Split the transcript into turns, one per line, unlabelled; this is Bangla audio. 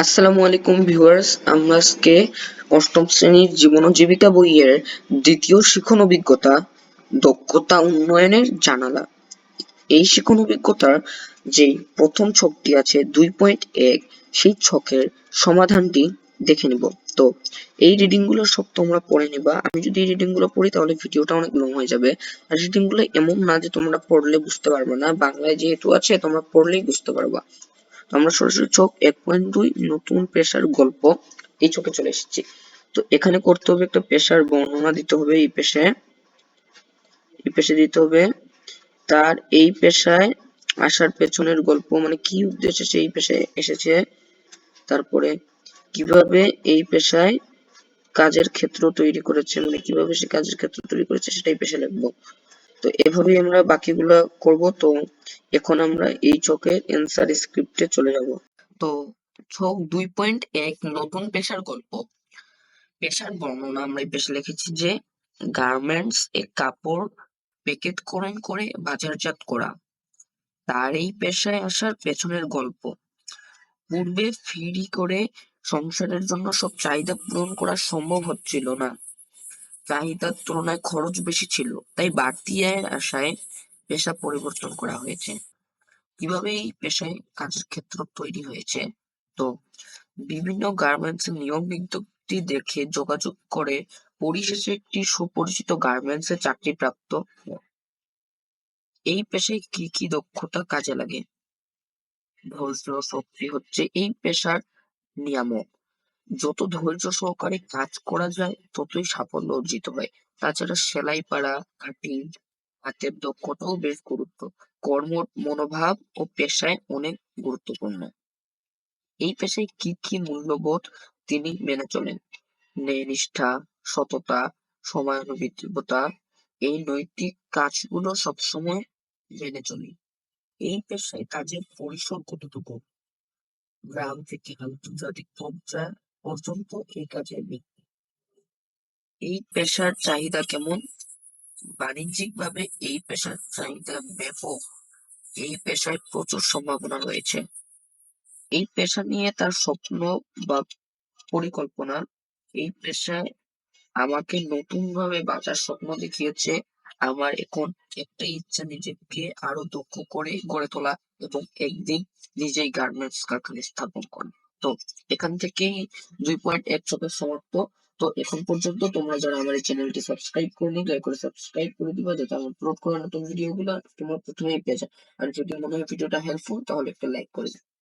আসসালামু আলাইকুম ভিউয়ার্স, আমরা আজকে অষ্টম শ্রেণীর জীবন ও জীবিকা বইয়ের দ্বিতীয় শিখন অভিজ্ঞতা দক্ষতা উন্নয়নের জানালা এই শিখন অভিজ্ঞতার যে প্রথম ছকটি আছে 2.1 সেই ছকের সমাধানটি দেখে নিব। তো এই রিডিং গুলো সব তোমরা পড়ে নিবা। আমি যদি এই রিডিং গুলো পড়ি তাহলে ভিডিওটা অনেক লং হয়ে যাবে। আর রিডিং গুলো এমন না যে তোমরা পড়লে বুঝতে পারবে না, বাংলায় যেহেতু আছে তোমরা পড়লেই বুঝতে পারবা। আমরা সরাসরি ছক 1.2 নতুন পেশার গল্প এই ছকে চলে এসেছি। তো এখানে করতে হবে একটা পেশার বর্ণনা দিতে হবে। এই পেশে দিতে হবে তার এই পেশায় আসার পেছনের গল্প, মানে কি উদ্দেশ্যে সে এই পেশায় এসেছে, তারপরে কিভাবে এই পেশায় কাজের ক্ষেত্র তৈরি করেছে, মানে কিভাবে সে কাজের ক্ষেত্র তৈরি করেছে সেটাই পেশা লিখবো। তো এভাবেই আমরা বাকিগুলা করব। তো এখন আমরা এই ছকের অ্যান্সার স্ক্রিপ্টে চলে যাব। তো ছক 2.1 নতুন পেশার গল্প। পেশার বর্ণনা আমরা এই পেশা লিখেছি যে গার্মেন্টস এ কাপড় প্যাকেটকরণ করে বাজারজাত করা। তার এই পেশায় আসার পেছনের গল্প। পূর্বে ফেরি করে সংসারের জন্য সব চাহিদা পূরণ করা সম্ভব হচ্ছিল না। চাহিদার তুলনায় খরচ বেশি ছিল, তাই বাড়তি আয়ের আশায় পেশা পরিবর্তন করা হয়েছে। কিভাবে এই পেশায় কাজের ক্ষেত্র তৈরি হয়েছে? তো বিভিন্ন গার্মেন্টস নিয়োগ বিজ্ঞপ্তি দেখে যোগাযোগ করে পরিশেষে একটি সুপরিচিত গার্মেন্টস এ চাকরিপ্রাপ্ত। এই পেশায় কি কি দক্ষতা কাজে লাগে? ধৈর্য শক্তি হচ্ছে এই পেশার নিয়ামক। যত ধৈর্য সহকারে কাজ করা যায় ততই সাফল্য অর্জিত হয়। তাছাড়া সেলাই পাড়া, কাটিং, হাতের দক্ষতাও বেশ কর্ম মনোভাব ও পেশায় অনেক গুরুত্বপূর্ণ। এই পেশায় কি কি মূল্যবোধ তিনি মেনে চলেন? ন্যায়নিষ্ঠা, সততা, সময়ানুবর্তিতা, এই নৈতিক কাজগুলো সবসময় মেনে চলি। এই পেশায় কাজের পরিসর কতটুকু? গ্রাম থেকে আন্তর্জাতিক পর্যায় পর্যন্ত এই কাজের ব্যক্তি। এই পেশার চাহিদা কেমন? বাণিজ্যিকভাবে এই পেশার চাহিদা ব্যাপক। এই পেশায় প্রচুর সম্ভাবনা রয়েছে। এই পেশা নিয়ে তার স্বপ্ন বা পরিকল্পনা। এই পেশায় আমাকে নতুন ভাবে বাঁচার স্বপ্ন দেখিয়েছে। আমার এখন একটাই ইচ্ছা, নিজেকে আরো দক্ষ করে গড়ে তোলা এবং একদিন নিজেই গার্মেন্টস কারখানা স্থাপন করা। তো এখান থেকেই 2.1 ছকের সমাপ্ত। তো এখন পর্যন্ত তোমরা যারা আমার এই চ্যানেলটি সাবস্ক্রাইব করনি, দয়া করে সাবস্ক্রাইব করে দিবা যাতে আমি আপলোড করা নতুন ভিডিওগুলো তোমরা প্রথমেই পেয়ে যাও। আর যদি মনে হয় ভিডিওটা হেল্পফুল তাহলে একটা লাইক করে দিও।